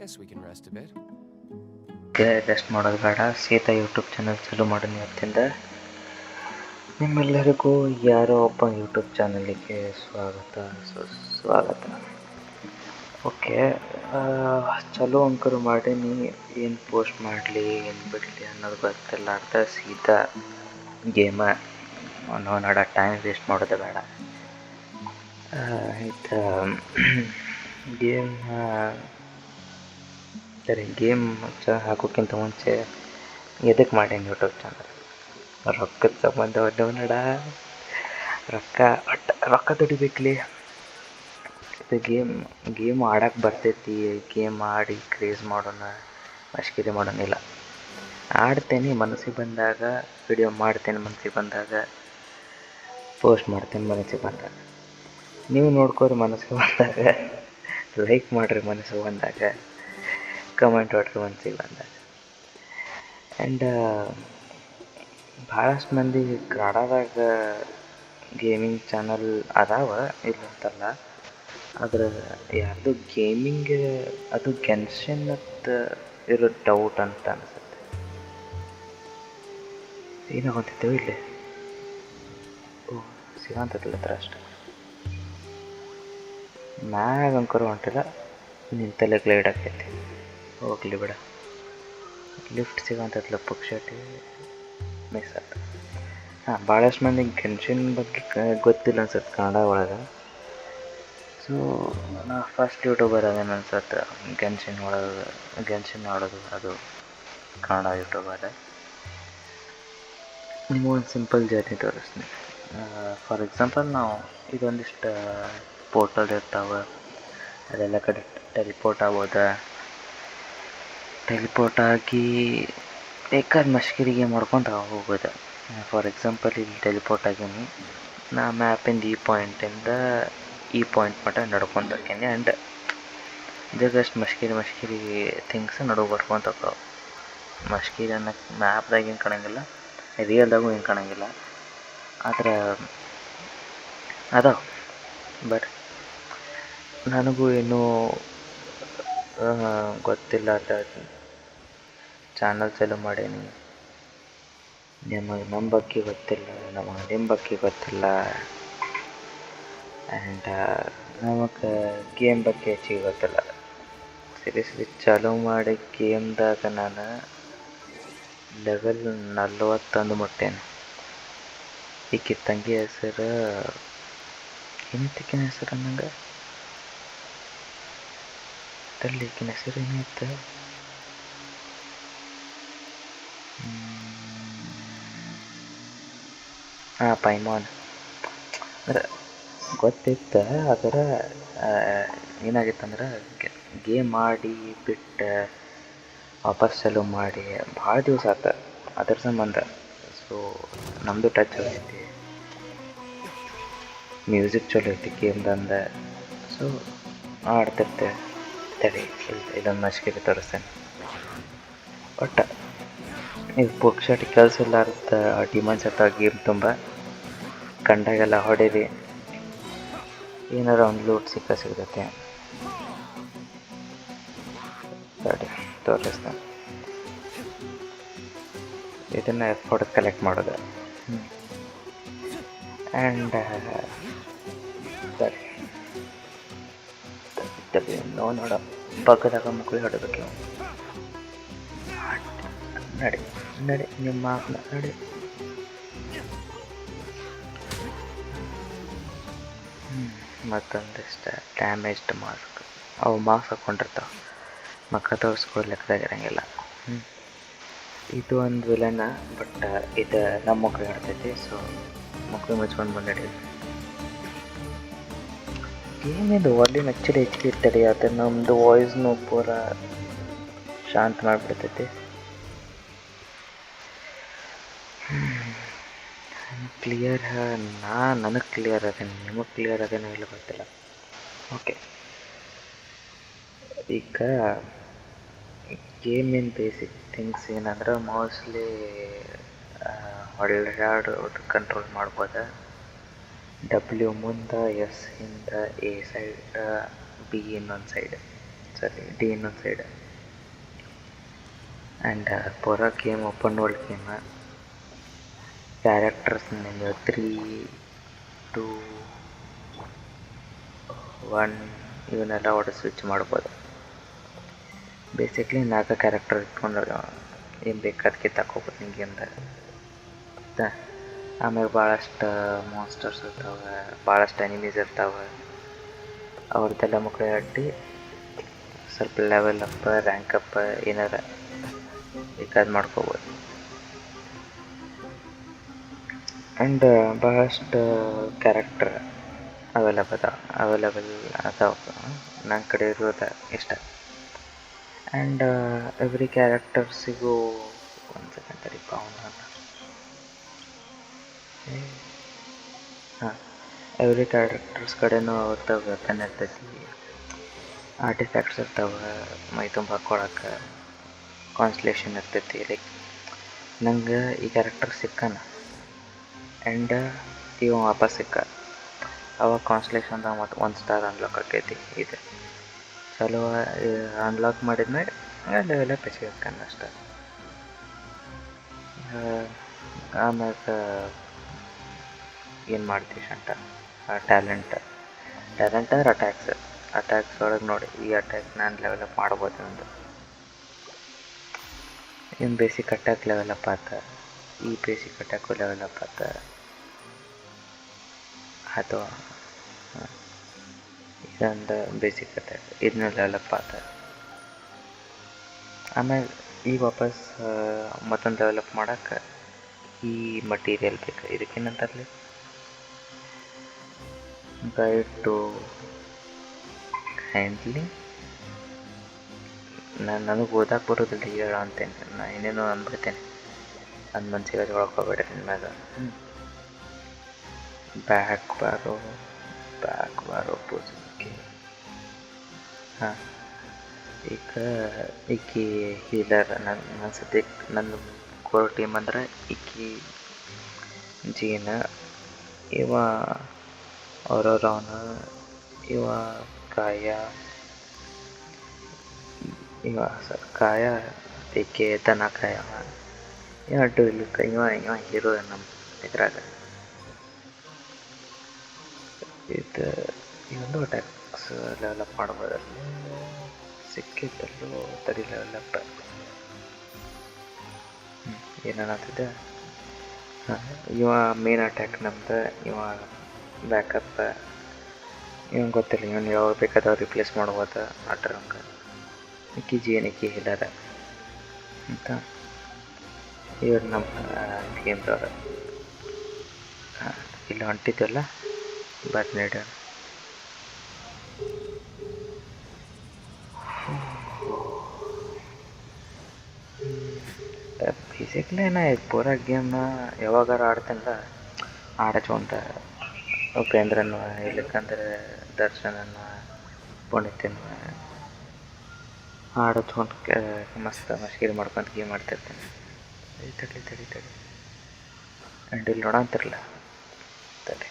Guess we can rest a bit. Rest ಮಾಡೋದು ಬೇಡ, ಸೀದಾ ಯೂಟ್ಯೂಬ್ ಚಾನಲ್ ಚಾಲೂ ಮಾಡೋಣ ಇವತ್ತಿಂದ. ನಿಮ್ಮೆಲ್ಲರಿಗೂ ಯಾರೋ ಒಬ್ಬ ಯೂಟ್ಯೂಬ್ ಚಾನಲಿಗೆ ಸುಸ್ವಾಗತ. ಓಕೆ, ಚಲೋ ಅಂಕರು ಮಾಡೀನಿ. ಏನು ಪೋಸ್ಟ್ ಮಾಡಲಿ ಏನು ಬಿಡಲಿ ಅನ್ನೋದು ಗೊತ್ತಿಲ್ಲಾರ್ದ ಸೀದಾ ಗೇಮ ನೋಡ, ಟೈಮ್ ವೇಸ್ಟ್ ಮಾಡೋದು ಬೇಡ. ಆಯ್ತು, ಗೇಮ್ ಹಾಕೋಕ್ಕಿಂತ ಮುಂಚೆ ಎದಕ್ಕೆ ಮಾಡೀನಿ ಯೂಟ್ಯೂಬ್ ಚಾನಲ್? ರೊಕ್ಕದ ಸಂಬಂಧ ನಡ, ರೊಕ್ಕ ದುಡಿಬೇಕಲಿ. ಇದು ಗೇಮ್ ಆಡಕ್ಕೆ ಬರ್ತೈತಿ, ಗೇಮ್ ಆಡಿ ಕ್ರೇಜ್ ಮಾಡೋಣ, ಮಷ್ಕಿರಿ ಮಾಡೋಣಿಲ್ಲ. ಆಡ್ತೇನೆ ಮನಸ್ಸಿಗೆ ಬಂದಾಗ, ವಿಡಿಯೋ ಮಾಡ್ತೇನೆ ಮನಸ್ಸಿಗೆ ಬಂದಾಗ, ಪೋಸ್ಟ್ ಮಾಡ್ತೇನೆ ಮನಸ್ಸಿಗೆ ಬಂದಾಗ. ನೀವು ನೋಡ್ಕೋರಿ ಮನಸ್ಸಿಗೆ ಬಂದಾಗ, ಲೈಕ್ ಮಾಡಿರಿ ಮನಸ್ಸಿಗೆ ಬಂದಾಗ, ಕಮೆಂಟ್ ಹೊಡ್ರಿ ಮನಸ್ಸಿಗೆ ಬಂದಾಗ. ಆ್ಯಂಡ್ ಭಾಳಷ್ಟು ಮಂದಿ ಕನ್ನಡದಾಗ ಗೇಮಿಂಗ್ ಚಾನಲ್ ಅದಾವ, ಇಲ್ಲ ಅಂತಲ್ಲ. ಆದ್ರೆ ಯಾರ್ದು ಗೇಮಿಂಗ್ ಅದು ಗೆನ್ಷನ್ ಅಂತ ಇರೋ ಡೌಟ್ ಅಂತ ಅನಿಸುತ್ತೆ. ಏನಾಗೋತಿದ್ದೇವೆ ಇಲ್ಲಿ? ಓ, ಸಿಗಂತದಿಲ್ಲ ಹತ್ರ ಅಷ್ಟೆ. ಮ್ಯಾಗ ಅಂಕರು ಹೊಂಟಿಲ್ಲ, ನಿಂತಲ್ಲೇ ಗ್ಲೈಡ್ ಆಕೈತಿ. ಹೋಗ್ಲಿ ಬಿಡ, ಲಿಫ್ಟ್ ಸಿಗಂತದ್ಲ ಪುಕ್ಷಟಿ ಮಿಸ್ ಆಯ್ತು. ಭಾಳಷ್ಟು ಮಂದಿ ಗೆನ್ಷನ್ ಬಗ್ಗೆ ಗೊತ್ತಿಲ್ಲ ಅನ್ಸತ್ತೆ ಕನ್ನಡ ಒಳಗೆ. ಸೊ ನಾ ಫಸ್ಟ್ ಯೂಟ್ಯೂಬರ್ ಅದೇನು ಅನ್ಸತ್ತೆ ಗೆನ್ಷನ್ ಆಡೋದು, ಅದು ಕನ್ನಡ ಯೂಟ್ಯೂಬರ್. ನಿಮಗೊಂದು ಸಿಂಪಲ್ ಜರ್ನಿ ತೋರಿಸ್ತೀನಿ. ಫಾರ್ ಎಕ್ಸಾಂಪಲ್, ನಾವು ಇದೊಂದಿಷ್ಟು ಪೋರ್ಟಲ್ ಇರ್ತಾವೆ, ಅದೆಲ್ಲ ಕಡೆ ಟೆಲಿಪೋರ್ಟ್ ಆಗೋದ. ಟೆಲಿಪೋರ್ಟ್ ಆಗಿ ಬೇಕಾದ ಮಷ್ಕಿರಿಗೆ ಮಾಡ್ಕೊತ ಹೋಗೋದು. ಫಾರ್ ಎಕ್ಸಾಂಪಲ್, ಇಲ್ಲಿ ಟೆಲಿಪೋರ್ಟ್ ಆಗೀನಿ, ನಾ ಮ್ಯಾಪಿಂದ ಈ ಪಾಯಿಂಟಿಂದ ಈ ಪಾಯಿಂಟ್ ಮಟ್ಟ ನಡ್ಕೊತ ಹೋಗ್ತೀನಿ. ಆ್ಯಂಡ್ ಜಗಷ್ಟು ಮಷ್ಕಿರಿ ಥಿಂಗ್ಸ್ ನಡುವೆ ಬರ್ಕೊತ ಹೋಗ್ತಾವೆ. ಮಷ್ಕಿರಿ ಅನ್ನೋಕ್ಕೆ ಮ್ಯಾಪ್ದಾಗ ಏನು ಕಾಣಂಗಿಲ್ಲ, ರಿಯಲ್ದಾಗೂ ಏನು ಕಾಣಂಗಿಲ್ಲ. ಆದ್ರೆ ಅದಾವ. ಬಟ್ ನನಗೂ ಇನ್ನೂ ಗೊತ್ತಿಲ್ಲ ಅಂತ ಚಾನಲ್ ಚಾಲೂ ಮಾಡೀನಿ. ನಿಮಗೆ ನಮ್ಮ ಬಗ್ಗೆ ಗೊತ್ತಿಲ್ಲ, ನಮಗೆ ನಿಮ್ಮ ಬಗ್ಗೆ ಗೊತ್ತಿಲ್ಲ. ಆ್ಯಂಡ್ ನಮಗೆ ಗೇಮ್ ಬಗ್ಗೆ ಹೆಚ್ಚಿಗೆ ಗೊತ್ತಿಲ್ಲ. ಸೀರಿಯಸ್ಲಿ ಚಾಲೂ ಮಾಡಿ ಗೇಮ್ದಾಗ ನಾನು ಲೆವೆಲ್ 41 ಮುಟ್ಟೇನೆ. ಈಕೆ ತಂಗಿ ಹೆಸರು ಏನಿತ್ತಿಕ್ಕಿನ ಹೆಸರು ನಂಗೆ ತಲ್ಲಿ, ಈಕಿನ ಹೆಸರು ಏನಿತ್ತು? ಪೈಮಾನ್. ಅಂದ್ರೆ ಗೊತ್ತಿತ್ತು, ಆದರೆ ಏನಾಗಿತ್ತಂದ್ರೆ ಗೇಮ್ ಆಡಿ ಬಿಟ್ಟು ವಾಪಸ್ ಚಾಲೂ ಮಾಡಿ ಭಾಳ ದಿವಸ ಆಯ್ತು ಅದ್ರ ಸಂಬಂಧ. ಸೊ ನಮ್ಮದು ಟಚ್ ಹೋಗೈತಿ, ಮ್ಯೂಸಿಕ್ ಚಲೋ ಐತಿ ಗೇಮ್ದಂದ. ಸೊ ಆಡ್ತಿರ್ತೇವೆ. ತಡಿ, ಇದೊಂದು ಮಷ್ಕಿರಿ ತೋರಿಸ್ತೇನೆ. ಒಟ್ಟು ಇದು ಪುಕ್ಷಟಿ ಕೆಲಸ ಇಲ್ಲಾರ್ದ ಡಿಮಾಂಡ್ಸ್ ಇರ್ತಾವೆ ಗೇಮ್ ತುಂಬ. ಕಂಡಾಗೆಲ್ಲ ಹೊಡೀರಿ, ಏನಾರ ಒಂದು ಲೂಟ್ ಸಿಗ್ತೈತೆ. ತಡಿ ತೋರಿಸ್ತಾನೆ. ಇದನ್ನು ಎಫರ್ಟ್ ಕಲೆಕ್ಟ್ ಮಾಡೋದು. ಆ್ಯಂಡ್ ಸರಿ ನೋಡ ಪಕ್ಕದಾಗ ಮಕ್ಕಳು ಹೊಡಬೇಕು. ನಡಿ ನಿಮ್ಮ ನಡಿ. ಮತ್ತೊಂದಿಷ್ಟು ಡ್ಯಾಮೇಜ್ಡ್ ಮಾಸ್ಕ್. ಅವು ಮಾಸ್ಕ್ ಹಾಕ್ಕೊಂಡಿರ್ತಾವೆ, ಮಕ್ಕ ತೋರಿಸ್ಕೊಳ್ಳೋ ಲೆಕ್ಕದಾಗ ಇರೋಂಗಿಲ್ಲ. ಇದು ಒಂದು ವಿಲನ, ಬಟ್ ಇದು ನಮ್ಮ ಮಕ್ಕಳಿಗೆ ಇರ್ತೈತಿ. ಸೊ ಮಕ್ಕಳು ಮುಚ್ಕೊಂಡು ಬಂದಿಡಿ. ಏನಿದು ವಾಲ್ಯೂಮ್ ಹೆಚ್ಚಿಗೆ ಇರ್ತದೆ, ಅದು ನಮ್ಮದು ವಾಯ್ಸ್ನು ಪೂರ ಶಾಂತ ಮಾಡಿಬಿಡ್ತೈತಿ. ಕ್ಲಿಯರ್ ನನಗೆ ಕ್ಲಿಯರ್ ಅದೇನು, ನಿಮಗೆ ಕ್ಲಿಯರ್ ಅದೇನೋ ಇಲ್ಲ ಗೊತ್ತಿಲ್ಲ. ಓಕೆ, ಈಗ ಗೇಮಿನ ಬೇಸಿಕ್ ಥಿಂಗ್ಸ್ ಏನಂದ್ರೆ ಮೋಸ್ಟ್ಲಿ ಹೊಳ್ಳಾಡೋದು ಕಂಟ್ರೋಲ್ ಮಾಡ್ಬೋದು. ಡಬ್ಲ್ಯೂ ಮುಂದೆ, ಎಸ್ ಹಿಂದೆ, ಎ ಸೈಡ್, ಬಿ ಇನ್ನೊಂದು ಸೈಡ್. ಸರಿ ಡಿ ಇನ್ನೊಂದು ಸೈಡ್. ಆ್ಯಂಡ್ ಪೂರಾ game open world game. Characters ನಿಮಗೆ 3, 2, 1 ಇವನ್ನೆಲ್ಲ ಒಟ್ಟು ಸ್ವಿಚ್ ಮಾಡ್ಬೋದು. ಬೇಸಿಕ್ಲಿ 4 ಕ್ಯಾರೆಕ್ಟರ್ ಇಟ್ಕೊಂಡು ಏನು ಬೇಕಾದಕ್ಕೆ ತಗೋಬೋದು ನಿಮಗೆ ಅಂದಾಗ. ಆಮೇಲೆ ಭಾಳಷ್ಟು ಮಾನ್ಸ್ಟರ್ಸ್ ಇರ್ತಾವೆ, ಭಾಳಷ್ಟು ಎನಿಮೀಸ್ ಇರ್ತಾವೆ. ಅವ್ರದ್ದೆಲ್ಲ ಮಕ್ಕಳು ಅಡ್ಡಿ ಸ್ವಲ್ಪ ಲೆವೆಲ್ ಅಪ್, ರ್ಯಾಂಕ್ ಅಪ್ ಏನಾರ ಬೇಕಾದ್ ಮಾಡ್ಕೋಬೋದು. ಆ್ಯಂಡ್ ಭಾಳಷ್ಟು ಕ್ಯಾರೆಕ್ಟರ್ ಅವೈಲೇಬಲ್ ಅದಾವೆ ನನ್ನ ಕಡೆ ಇರೋದು ಇಷ್ಟ. ಆ್ಯಂಡ್ ಎವ್ರಿ ಕ್ಯಾರೆಕ್ಟರ್ಸಿಗೂ ಒಂದು ಸೆಕೆಂಡ್ ತಡಿ ಅವನ ಹಾಂ ಎವ್ರಿ ಕ್ಯಾರೆಕ್ಟರ್ಸ್ ಕಡೆನೂ ಅವ್ರದ್ದು ವೆಪನ್ ಇರ್ತೈತಿ, ಆರ್ಟಿಫ್ಯಾಕ್ಟ್ಸ್ ಇರ್ತಾವೆ, ಮೈ ತುಂಬ ಹಾಕ್ಕೊಳಕ್ಕೆ ಕಾನ್ಸ್ಲೇಷನ್ ಇರ್ತೈತಿ. ಲೈಕ್ ನಂಗೆ ಈ ಕ್ಯಾರೆಕ್ಟರ್ ಸಿಕ್ಕಾನ ಆ್ಯಂಡ್ ಇವ ವಾಪಸ್ ಸಿಕ್ಕ, ಅವಾಗ ಕಾನ್ಸ್ಲೇಷನ್ದಾಗ ಮತ್ತು 1 ಸ್ಟಾರ್ ಅನ್ಲಾಕ್ ಆಕೈತಿ. ಇದೆ ಚಲೋ ಅನ್ಲಾಕ್ ಮಾಡಿದ್ಮೇಲೆ ಲೆವೆಲ್ ಅಪ್ ಹೆಚ್ಚಿಗೆ ಹಾಕಂಡು ಅಷ್ಟೆ. ಆಮ್ಯಾಗ ಏನು ಮಾಡ್ತೀವಿ ಅಂತ ಟ್ಯಾಲೆಂಟ್ ಆರ್ ಅಟ್ಯಾಕ್ಸ್ ಒಳಗೆ ನೋಡಿ ಈ ಅಟ್ಯಾಕ್ ನಾನು ಲೆವೆಲ್ ಅಪ್ ಮಾಡ್ಬೋದು. ಒಂದು ಏನು ಬೇಸಿಕ್ ಅಟ್ಯಾಕ್ ಲೆವೆಲ್ ಅಪ್ ಆತ, ಈ ಬೇಸಿಕ್ ಅಟ್ಯಾಕು ಲೆವೆಲ್ ಅಪ್ ಆತ, ಅಥವಾ ಇದೊಂದು ಬೇಸಿಕ್ ಅಟ್ಯಾಕ್ ಇದನ್ನ ಲೆವೆಲ್ ಅಪ್ ಆತ. ಆಮೇಲೆ ಈಗ ವಾಪಸ್ ಮತ್ತೊಂದು ಡೆವಲಪ್ ಮಾಡೋಕ್ಕೆ ಈ ಮಟೀರಿಯಲ್ ಬೇಕು. ಇದಕ್ಕೇನಂತಾರಲಿ ಗೈಡ್ ಟು ಹ್ಯಾಂಡ್ಲಿಂಗ್. ನನಗೆ ಓದಕ್ಕೆ ಬರೋದಿಲ್ಲ ಹೇಳ ಅಂತೇನೆ, ನಾನು ಏನೇನೋ ಅಂದ್ಬಿಡ್ತೇನೆ, ಅದು ಮನ್ಸಿಗೆ ಹಚ್ಕೊಳಕೋಬೇಡ ಮ್ಯಾಗ. ಬ್ಯಾಕ್ ಬಾರೋ ಪೂಜಕ್ಕೆ. ಹಾಂ ಈಕಿ ಹೀಲರ್. ನನ್ನ ಸದ್ಯಕ್ಕೆ ನನ್ನ ಕೋರ್ ಟೀಮ್ ಅಂದ್ರೆ ಈಕಿ ಜೀನ, ಇವ ಅವರವನ, ಇವ ಕಾಯ ಈಕೆ ದನ ಕಾಯವ. ಇವ ಅಡ್ಡು ಇಲ್ಲಿ ಇವ ಹೀರೋ ನಮ್ಮ ಇದ್ರಾಗ. ಇದೊಂದು ಅಟ್ಯಾಕ್ಸ್ ಲೆವೆಲಪ್ ಮಾಡ್ಬೋದಲ್ಲಿ ಸಿಕ್ಕಿದ್ದಲ್ಲೂ ತಡಿ ಲೆವೆಲಪ್. ಏನನ್ನತ್ತಿದ್ದೆ, ಹಾಂ ಇವ ಮೇನ್ ಅಟ್ಯಾಕ್ ನಮ್ದು, ಇವ ಬ್ಯಾಕಪ್. ಇವಂಗೆ ಗೊತ್ತಿಲ್ಲ, ಇವನು ಯಾವಾಗ ಬೇಕಾದವ್ರು ರಿಪ್ಲೇಸ್ ಮಾಡ್ಬೋದು ಅಟ್ರಂಗೆ. ಈಕಿ ಜೀನಕಿ ಹಿಡಾರ ಅಂತ ಇವ್ರು ನಮ್ಮ ಗೇಮ್ದವ್ರು. ಹಾಂ ಇಲ್ಲಿ ಹೊಂಟಿದ್ವಲ್ಲ ಬಟ್ ನೀಡ ಬೇಸಿಕ್ಲಿ ನಾ ಪೂರ ಗೇಮ್ನ ಯಾವಾಗಾರ ಆಡ್ತೇನಲ್ಲ ಆಡಚೋಂತ ಉಪೇಂದ್ರನ, ಇಲ್ಲಕ್ಕಂದ್ರೆ ದರ್ಶನನ, ಪುನೀತನ ಆಡಚ್ಕೊಂಡು ಮಸ್ತ್ ಮಸ್ಕಿರಿ ಮಾಡ್ಕೊಂತ ಗೇಮ್ ಆಡ್ತಿರ್ತೇನೆ. ತಡಿ ಆ್ಯಂಡ್ ಇಲ್ಲಿ ನೋಡಂತಿರಲ್ಲ ತಡಿ.